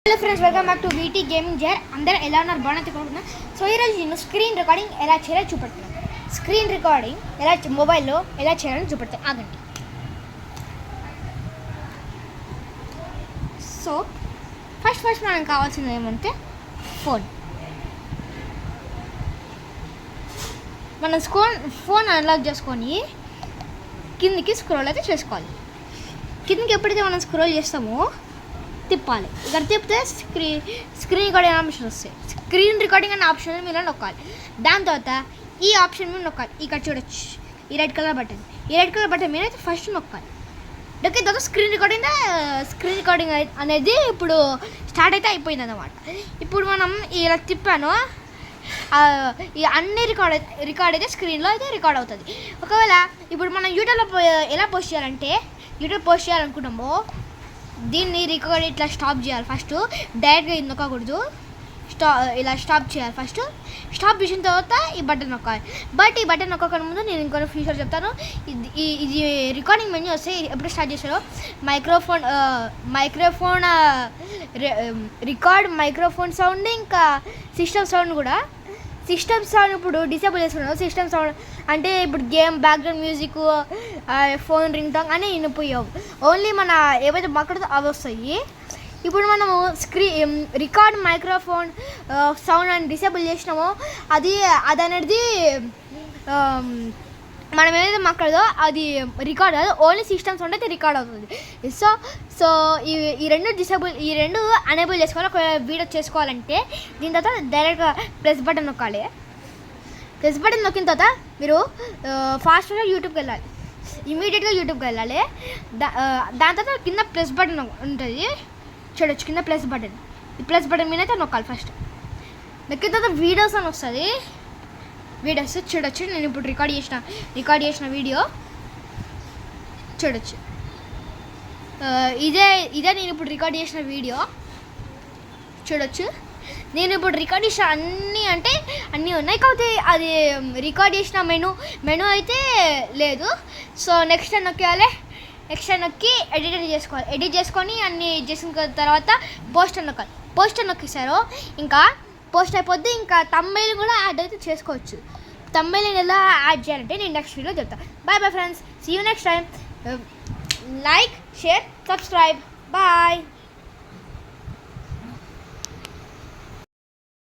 Hello friends, welcome back to VT gaming జర్. అందరూ ఎలా ఉన్నారు? బాగున్నా కోరుకున్నా. సో ఈరోజు నేను స్క్రీన్ రికార్డింగ్ ఎలా చేయాలో చూపెడతాను. స్క్రీన్ రికార్డింగ్ ఎలా మొబైల్లో ఎలా చేయాలో చూపెడతాను. ఆగండి. సో ఫస్ట్ మనకు కావాల్సింది ఏమంటే ఫోన్. మనం ఫోన్ అన్లాక్ చేసుకొని కిందికి స్క్రోల్ అయితే చేసుకోవాలి. కిందికి ఎప్పుడైతే మనం స్క్రోల్ చేస్తామో తిప్పాలి. ఇక్కడ తిప్పితే స్క్రీన్ రికార్డింగ్ ఆప్షన్ వస్తాయి. స్క్రీన్ రికార్డింగ్ అనే ఆప్షన్ మీద నొక్కాలి. దాని తర్వాత ఈ ఆప్షన్ మీద నొక్కాలి. ఇక్కడ చూడొచ్చు ఈ రెడ్ కలర్ బటన్ మీద అయితే ఫస్ట్ నొక్కాలి. నొక్కిన తర్వాత స్క్రీన్ రికార్డింగ్ అనేది ఇప్పుడు స్టార్ట్ అయితే అయిపోయింది అన్నమాట. ఇప్పుడు మనం ఇలా తిప్పాను, అన్ని రికార్డ్ అయితే స్క్రీన్లో అయితే రికార్డ్ అవుతుంది. ఒకవేళ ఇప్పుడు మనం యూట్యూబ్లో ఎలా పోస్ట్ చేయాలంటే, యూట్యూబ్ పోస్ట్ చేయాలనుకున్నామో దీన్ని రికార్డ్ ఇట్లా స్టాప్ చేయాలి. ఫస్ట్ డైరెక్ట్గా ఇది నొక్కకూడదు, ఇలా స్టాప్ చేయాలి. ఫస్ట్ స్టాప్ చేసిన తర్వాత ఈ బటన్ నొక్కాలి. బట్ ఈ బటన్ నొక్కకుండా ముందు నేను ఇంకొక ఫీచర్ చెప్తాను. ఇది రికార్డింగ్ మెన్యూ వస్తే ఎప్పుడు స్టార్ట్ చేశారో మైక్రోఫోన్ రికార్డ్, మైక్రోఫోన్ సౌండ్, ఇంకా సిస్టమ్ సౌండ్ కూడా. సిస్టమ్ సౌండ్ ఇప్పుడు డిసేబుల్ చేసుకున్నాను. సిస్టమ్ సౌండ్ అంటే ఇప్పుడు game background music, phone ring tone అని వినిపోయావు. ఓన్లీ మన ఏవైతే మాట్లాడుతూ అవి వస్తాయి. ఇప్పుడు మనము రికార్డ్ మైక్రోఫోన్ సౌండ్ అని డిసేబుల్ చేసినామో అది అనేది మనం ఏదైతే మాట్లాడదో అది రికార్డ్ అవ్వదు. ఓన్లీ సిస్టమ్ సౌండ్ అయితే రికార్డ్ అవుతుంది. సో ఈ రెండు అనేబుల్ చేసుకోవాలి. ఒక వీడియో చేసుకోవాలంటే దీని తర్వాత డైరెక్ట్గా ప్రెస్ బటన్ నొక్కాలి. ప్రెస్ బటన్ నొక్కిన తర్వాత మీరు ఫాస్ట్గా యూట్యూబ్కి వెళ్ళాలి. ఇమీడియట్గా యూట్యూబ్కి వెళ్ళాలి. దాని తర్వాత కింద ప్రెస్ బటన్ ఉంటుంది చూడొచ్చు. కింద ప్లస్ బటన్, ఈ ప్లస్ బటన్ మీద అయితే నొక్కాలి. ఫస్ట్ నొక్కిన తర్వాత వీడియోస్ అని వస్తుంది. వీడియోస్ చూడొచ్చు. నేను ఇప్పుడు రికార్డ్ చేసిన వీడియో చూడొచ్చు. ఇదే నేను ఇప్పుడు రికార్డ్ చేసిన వీడియో చూడొచ్చు. నేను ఇప్పుడు రికార్డ్ చేసిన అన్నీ ఉన్నాయి. కాకపోతే అది రికార్డ్ చేసిన మెనూ అయితే లేదు. సో నెక్స్ట్ నొక్కి ఎడిట్ చేసుకొని అన్నీ చేసిన తర్వాత పోస్టర్ నొక్కాలి. పోస్టర్ నొక్కిస్తారు ఇంకా పోస్ట్ అయిపోద్ది. ఇంకా థంబ్నెయిల్ కూడా యాడ్ అయితే చేసుకోవచ్చు. థంబ్నెయిల్ ఎలా యాడ్ చేయాలంటే నేను నెక్స్ట్ వీడియో చెప్తాను. Bye friends, see you next time. Like, share, subscribe. Bye.